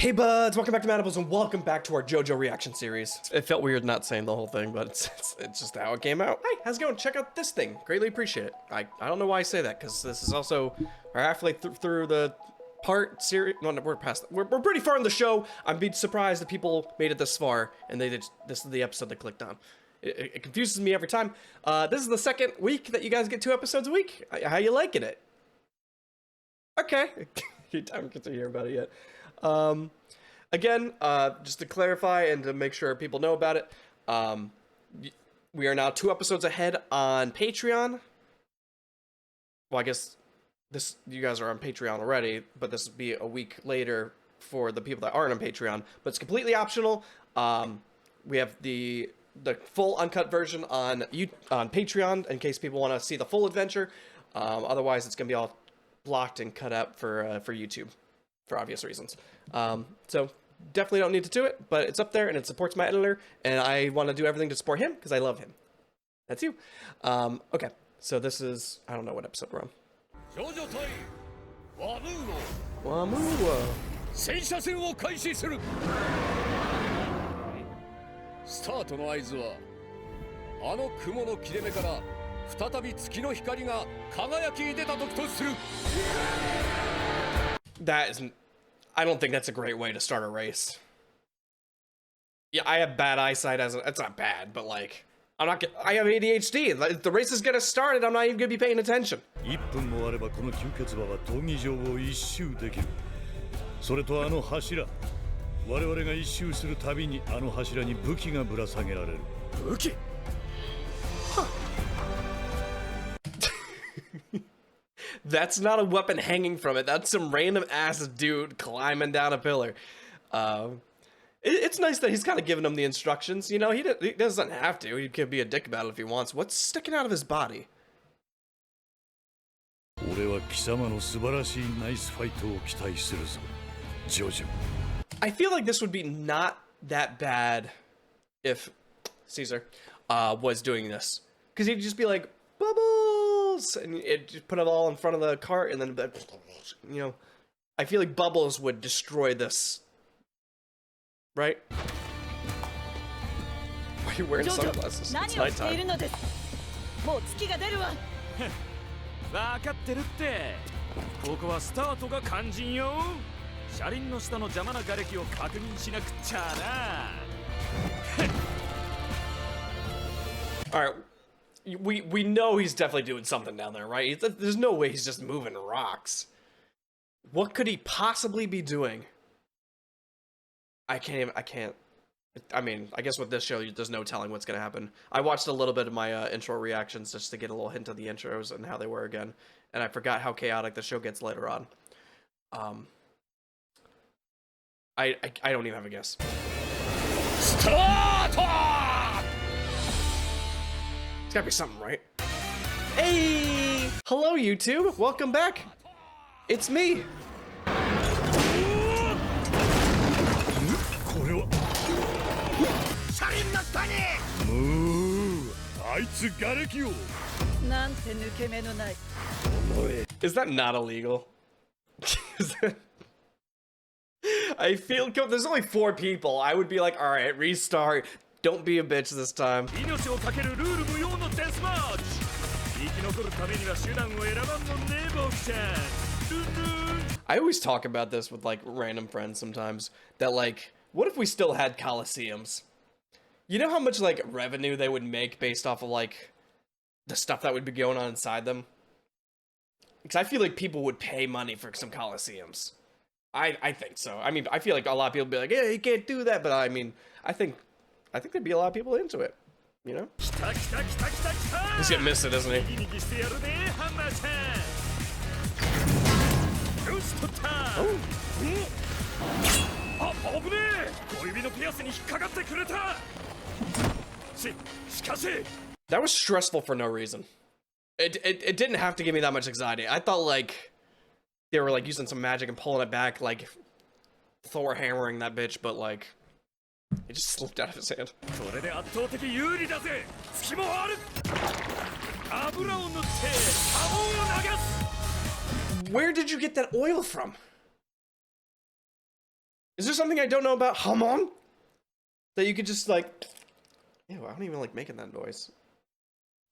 Hey buds, welcome back to Manables and welcome back to our JoJo reaction series. It felt weird not saying the whole thing, but it's just how it came out. Hey, how's it going? Check out this thing. Greatly appreciate it. I don't know why I say that, because this is also our halfway through the part series. No, we're past that. We're pretty far in the show. I'm being surprised that people made it this far and this is the episode they clicked on. It confuses me every time. This is the second week that you guys get 2 episodes a week. How you liking it? Okay. You haven't get to hear about it yet. Again, just to clarify and to make sure people know about it, we are now 2 episodes ahead on Patreon. Well, I guess you guys are on Patreon already, but this will be a week later for the people that aren't on Patreon. But it's completely optional. We have the full uncut version on Patreon in case people want to see the full adventure. Otherwise, it's gonna be all blocked and cut out for YouTube, for obvious reasons. So definitely don't need to do it, but it's up there and it supports my editor, and I want to do everything to support him because I love him. That's you. Okay, so this is, I don't know what episode we're on. Wamuwa. 戦車戦を開始する。スタートの合図はあの雲の切れ目から再び月の光が輝き出た時とする。 That isn't, I don't think that's a great way to start a race. Yeah, I have bad eyesight it's not bad, but like, I have ADHD. If the race is gonna start and I'm not even gonna be paying attention. 1分もあればこの吸血馬は闘技場を一周できる。それとあの柱。我々が一周するたびにあの柱に武器がぶら下げられる。武器? That's not a weapon hanging from it. That's some random ass dude climbing down a pillar. It's nice that he's kind of giving him the instructions. You know, he doesn't have to. He could be a dick about it if he wants. What's sticking out of his body? 俺は貴様の素晴らしいナイスファイトを期待するぞ、ジョジョ。 I feel like this would be not that bad if Caesar was doing this, because he'd just be like, Bubbles, and it just put it all in front of the cart, and then, you know, I feel like Bubbles would destroy this, right? Why are you wearing sunglasses? It's nighttime. わかってるって。ここはスタートが肝心よ。車輪の下の邪魔な瓦礫を確認しなくちゃな。All right. We know he's definitely doing something down there, right? There's no way he's just moving rocks. What could he possibly be doing? I can't. I mean, I guess with this show, there's no telling what's gonna happen. I watched a little bit of my intro reactions just to get a little hint of the intros and how they were again, and I forgot how chaotic the show gets later on. I don't even have a guess. Start! It's gotta be something, right? Hey! Hello, YouTube! Welcome back! It's me! これは車輪の下に。もうあいつ瓦礫を。なんて抜け目のない。 Is that not illegal? I feel there's only 4 people. I would be like, all right, restart. Don't be a bitch this time. 命をかけるルール無用のデスマッチ。生き残るためには手段を選ばんもんね、僕ちゃん。I always talk about this with like random friends sometimes. That like, what if we still had coliseums? You know how much like revenue they would make based off of like the stuff that would be going on inside them? Because I feel like people would pay money for some coliseums. I think so. I mean, I feel like a lot of people would be like, yeah, you can't do that. But I mean, I think there'd be a lot of people into it, you know? He's gonna miss it, isn't he? Oh. That was stressful for no reason. It didn't have to give me that much anxiety. I thought like they were like using some magic and pulling it back, like Thor hammering that bitch, but like it just slipped out of his hand. Where did you get that oil from? Is there something I don't know about Hamon? That you could just like... Ew, I don't even like making that noise.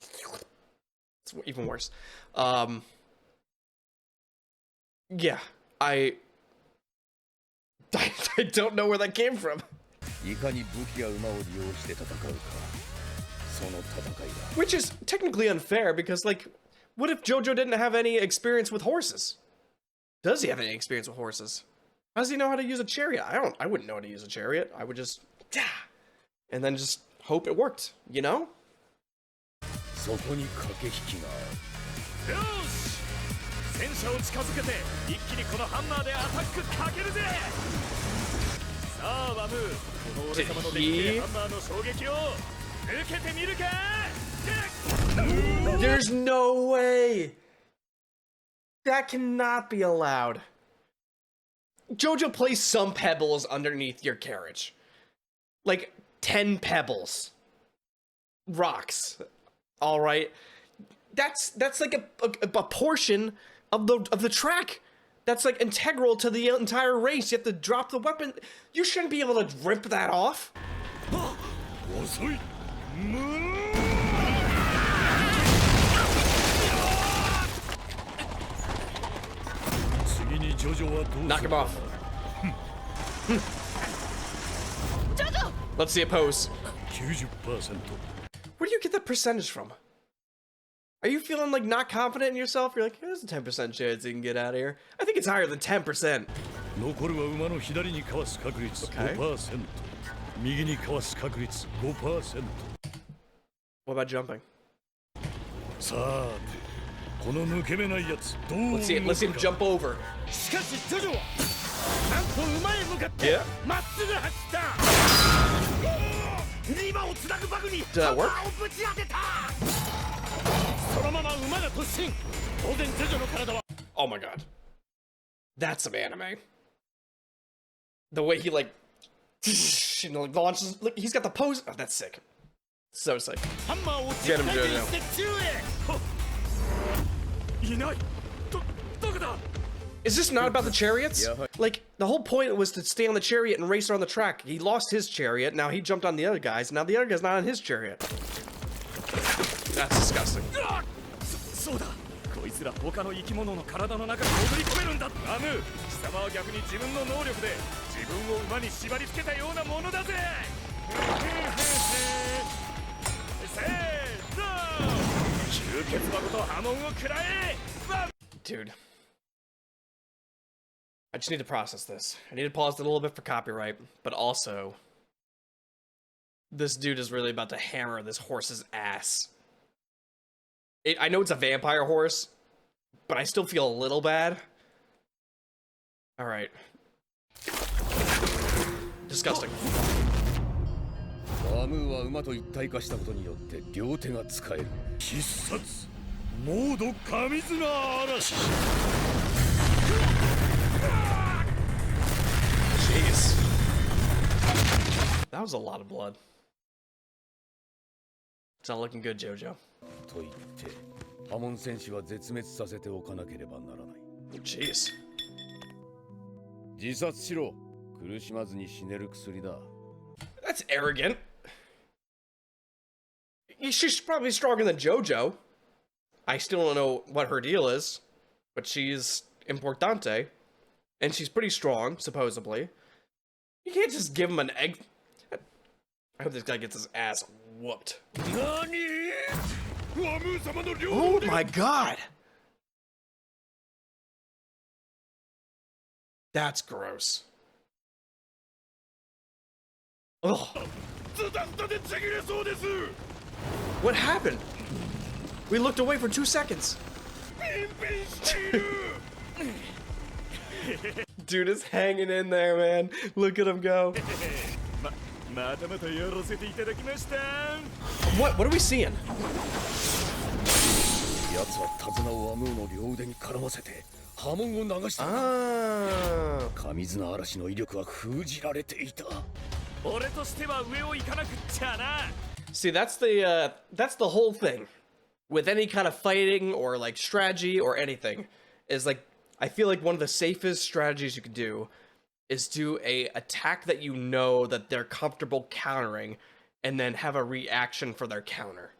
It's even worse. Yeah, I don't know where that came from. いかに武器や馬を利用して戦うかその戦いだ Which is technically unfair because, like, what if Jojo didn't have any experience with horses? Does he have any experience with horses? How does he know how to use a chariot? I wouldn't know how to use a chariot. I would just, and then just hope it worked, you know? そこに駆け引きがあるよし戦車を近づけて一気にこのハンマーでアタックかけるぜさあワムこの俺様のでっけえハンマーの衝撃を受けてみるか There's no way! That cannot be allowed. Jojo, place some pebbles underneath your carriage. Like 10 pebbles. Rocks. Alright? That's like a portion of the track. That's like integral to the entire race. You have to drop the weapon. You shouldn't be able to rip that off. 遅い 次にジョジョはどうする Knock him off. Let's see a pose. 90% Where do you get that percentage from? Are you feeling like not confident in yourself? You're like, there's a 10% chance you can get out of here. I think it's higher than 10%. 残るは馬の左にかわす確率 5%、 右にかわす確率 5%。 What about jumping? さあこの抜け目ないやつどう Let's see it. Let's see him jump over. しかしジョジョはなんと馬へ向かって Yeah. まっすぐ走った今をつなぐバグに Did that work? ハンマーをぶち当てたそのまま馬が突進当然ジョジョの体は Oh my god. That's some anime. The way he like, you know, like launches. Look, he's got the pose. Oh, that's sick. So sick. ハンマーを Get him, 回転して中へいないどこだ Is this not about the chariots? Like, the whole point was to stay on the chariot and race around the track. He lost his chariot, now he jumped on the other guy's, now the other guy's not on his chariot. That's disgusting. そうだこいつら他の生き物の体の中に潜り込めるんだアム貴様は逆に自分の能力で自分を馬に縛り付けたようなものだぜせーの吸血箱と波紋を食らえ Dude. I just need to process this. I need to pause it a little bit for copyright, but also, this dude is really about to hammer this horse's ass. I know it's a vampire horse, but I still feel a little bad. Alright. Disgusting. ワムーは馬と一体化したことによって両手が使える必殺モード神綱嵐 Jeez. That was a lot of blood. It's not looking good, Jojo. と言って波紋戦士は絶滅させておかなければならない Jeez. 自殺しろ苦しまずに死ねる薬だ That's arrogant. She's probably stronger than Jojo. I still don't know what her deal is, but she's importante, and she's pretty strong, supposedly. You can't just give him an egg. I hope this guy gets his ass whooped. Oh my god! That's gross. Ugh. What happened? We looked away for 2 seconds. Dude is hanging in there, man. Look at him go. またまたやらせていただきました What are we seeing? 奴は手綱をワムーの両腕に絡ませて波紋を流した Ah. 神綱嵐の威力は封じられていた俺としては上を行かなくっちゃな See, that's the whole thing. With any kind of fighting or like strategy or anything, is like I feel like one of the safest strategies you can do is do a attack that you know that they're comfortable countering, and then have a reaction for their counter.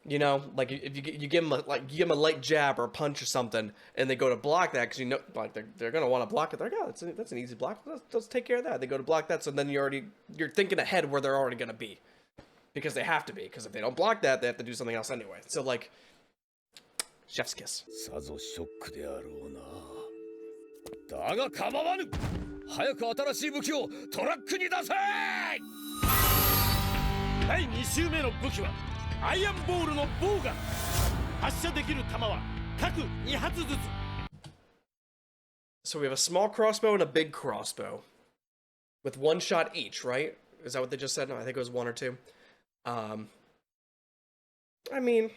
You know, like if you give them a light jab or a punch or something, and they go to block that because you know, like they're gonna want to block it. They're like, oh, that's an easy block. Let's take care of that. They go to block that, so then you're thinking ahead where they're already gonna be, because they have to be. Because if they don't block that, they have to do something else anyway. So like, chef's kiss. さぞショックであろうな。だが構わぬ。早く新しい武器をトラックに出せ。第2周目の武器はアイアンボールのボウガン。発射できる弾は各2発ずつ。 So we have a small crossbow and a big crossbow, with one shot each, right? Is that what they just said? No, I think it was one or two. I mean,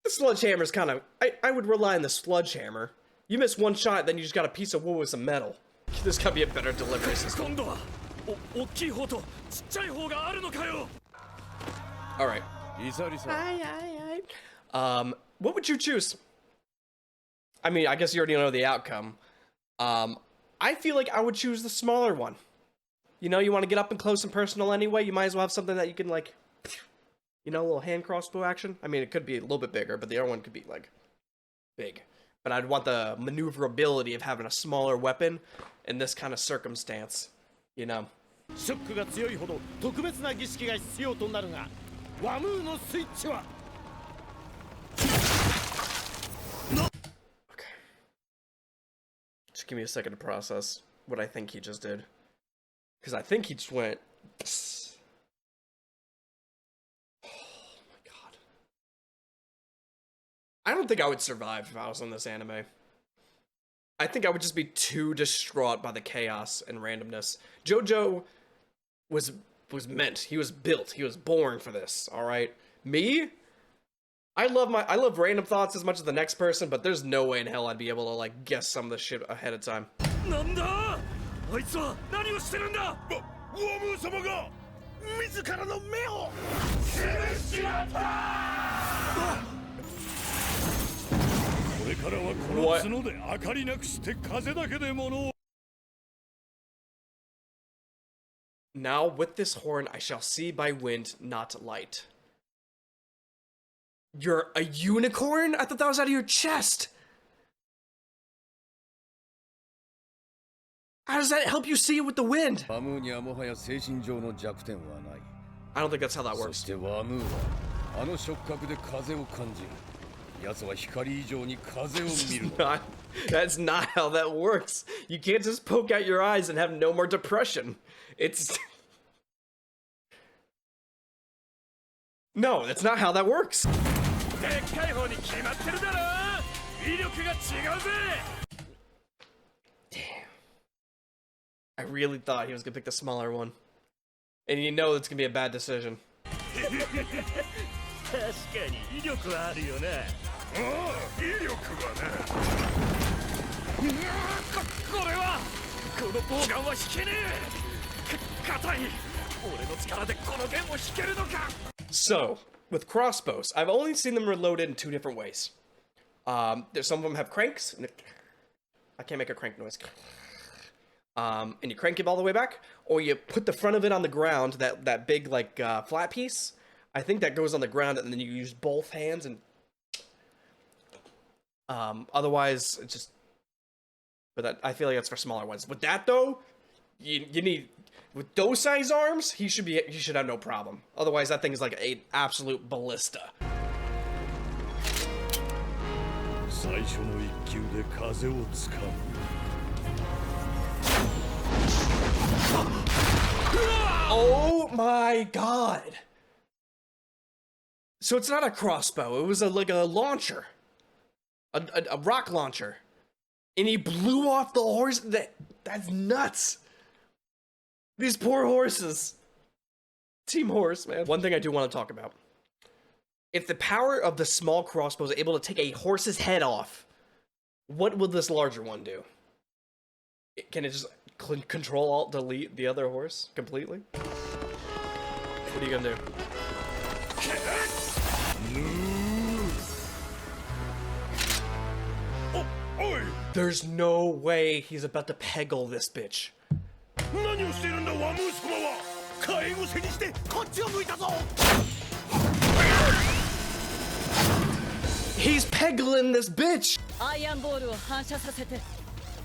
the sledgehammer's kind of... I would rely on the sledgehammer. You miss one shot, then you just got a piece of wood with some metal. There's gotta be a better delivery system. 今度は大きい方とちっちゃい方があるのかよ。 Alright. リサリサ。What would you choose? I mean, I guess you already know the outcome. I feel like I would choose the smaller one. You know, you want to get up and close and personal anyway, you might as well have something that you can, like, you know, a little hand crossbow action. I mean, it could be a little bit bigger, but the other one could be, like, big. But I'd want the maneuverability of having a smaller weapon in this kind of circumstance, you know. ショックが強いほど特別な儀式が必要となるが、ワムーのスイッチは Okay. Just give me a second to process what I think he just did. Because I think he just went... Oh my god. I don't think I would survive if I was in this anime. I think I would just be too distraught by the chaos and randomness. Jojo was meant. He was built. He was born for this, alright? Me? I love random thoughts as much as the next person, but there's no way in hell I'd be able to, like, guess some of the shit ahead of time. なんだあいつは何をしてるんだ。ワムー様が自らの目を潰しまった。これからはこの角で明かりなくして風だけで物を Now with this horn I shall see by wind, not light. You're a unicorn? I thought that was out of your chest! How does that help you see it with the wind? ワムーにはもはや精神上の弱点はない。 I don't think that's how that そ works. してワムーはあの触覚で風を感じる。奴は光以上に風を見るのだ。That's not how that works. You can't just poke out your eyes and have no more depression. It's... No, that's not how that works. でっかい方に決まってるだろ。威力が違うぜ。 I really thought he was gonna pick the smaller one. And you know it's gonna be a bad decision. 確かに威力はあるよな。ああ、威力はな。これはこのボウガンは引けねえ。硬い。俺の力でこの弦を引けるのか。 So, with crossbows, I've only seen them reloaded in two different ways. There's some of them have cranks. And I can't make a crank noise. And you crank it all the way back, or you put the front of it on the ground, that big, like, flat piece. I think that goes on the ground, and then you use both hands, and... otherwise, it's just... But that, I feel like that's for smaller ones. With that, though, you need... With those size arms, he should have no problem. Otherwise, that thing is like an absolute ballista. 最初の一球で風をつかむ Oh my god! So it's not a crossbow, it was like a launcher. A rock launcher. And he blew off the horse. That's nuts! These poor horses. Team Horse, man. One thing I do want to talk about. If the power of the small crossbow is able to take a horse's head off, what will this larger one do? Can it just control alt delete the other horse completely? What are you gonna do? There's no way he's about to peggle this bitch. 何をしているんだワムー様は。火炎を背にしてこっちを向いたぞ。 He's peggling this bitch. アイアンボールを反射させて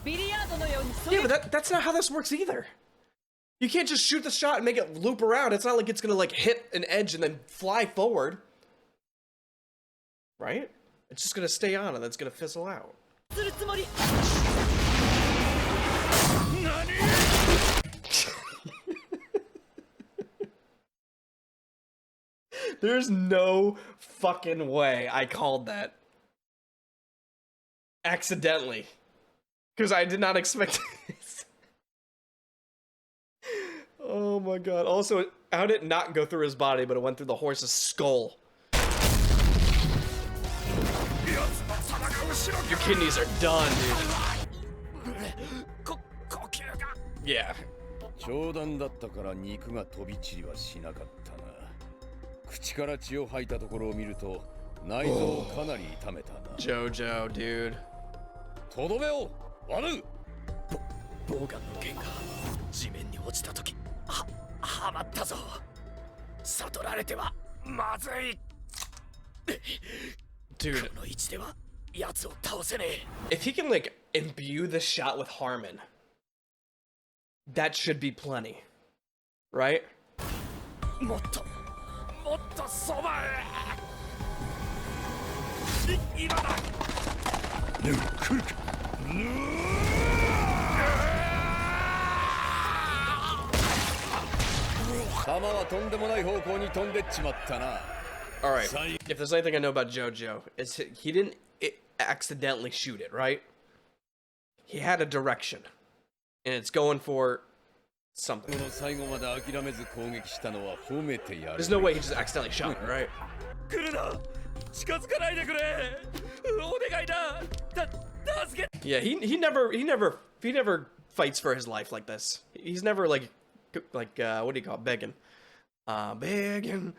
ビリヤードのようにそ Yeah, but that's not how this works either. You can't just shoot the shot and make it loop around. It's not like it's gonna like hit an edge and then fly forward. Right? It's just gonna stay on and then it's gonna fizzle out. するつもり。 There's no fucking way I called that. Accidentally. Because I did not expect this. Oh my god. Also, how did it not go through his body, but it went through the horse's skull? Your kidneys are done, dude. Yeah. 冗談だったから肉が飛び散りはしなかったな。口から血を吐いたところを見ると内臓をかなり痛めたな。Jojo, dude. とどめを割る。ボウガンの剣が地面に落ちた時はまったぞ。悟られてはまずい。 Dude. この位置では奴を倒せねえ。 If he can, like, imbue this shot with Harmon, that should be plenty. Right? もっとそばへ。今だ。来るか。弾はとんでもない方向に飛んでっちまったな。 Alright, if there's anything I know about Jojo, is he didn't accidentally shoot it, right? He had a direction. And it's going for something. この最後まで諦めず攻撃したのは褒めてやる。 There's no way he just accidentally shot it, right? 来るな。近づかないでくれ。お願いだ。助け。 Yeah, he never fights for his life like this. He's never like what do you call it? Begging. Begging.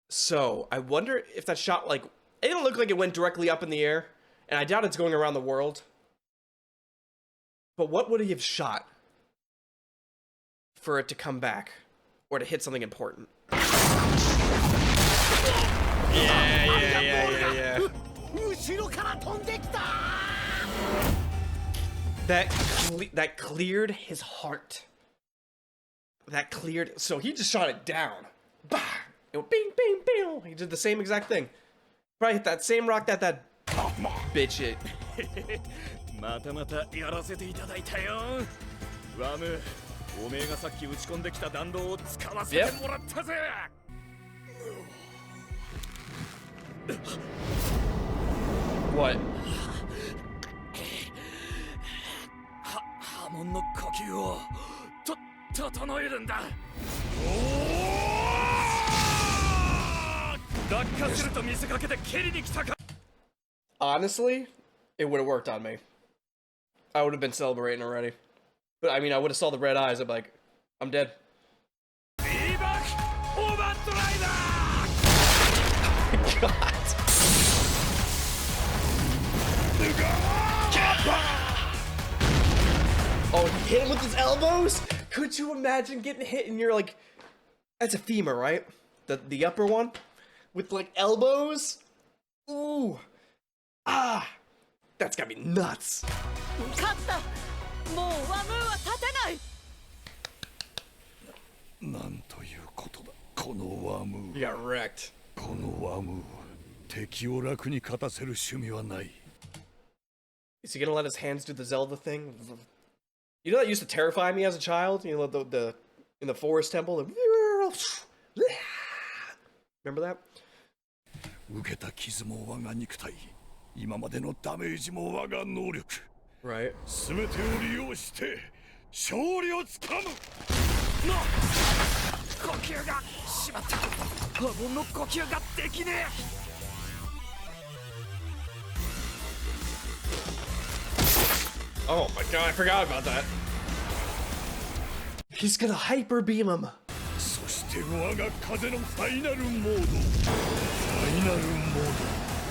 So I wonder if that shot, like, it didn't look like it went directly up in the air, and I doubt it's going around the world. But what would he have shot for it to come back or to hit something important? Yeah. That cleared his heart. That cleared. So he just shot it down. Bah! It went bing, bing, bing. He did the same exact thing. Probably hit that same rock that bitch hit. またやらせていただいたよ。ワム、おめえがさっき打ち込んできた弾道を使わせてもらったぜ。What? 波紋の呼吸を整えるんだ。落下すると見せかけて蹴りに来たか。 Honestly, it would have worked on me. I would have been celebrating already. But I mean, I would have saw the red eyes. I'd be like, I'm dead. God. Oh, he hit him with his elbows? Could you imagine getting hit and you're like, that's a femur, right? The upper one? With like elbows? Ooh. Ah. That's gotta be nuts. 勝った。もうワムーは立てない。なんということだこのワムー。 You got wrecked. このワムー。敵を楽に勝たせる趣味はない。 Is he gonna let his hands do the Zelda thing? You know that used to terrify me as a child? You know the in the forest temple? Remember that? 受けた傷も我が肉体。今までのダメージも我が能力。 Right. 全てを利用して勝利をつかむ。呼吸がしまった。波紋の呼吸ができねえ。 Oh my god, I forgot about that. He's gonna hyper beam him. そして我が風のファイナルモード。ファイナルモー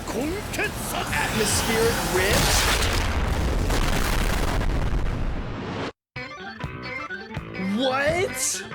ド。Atmospheric rift? What?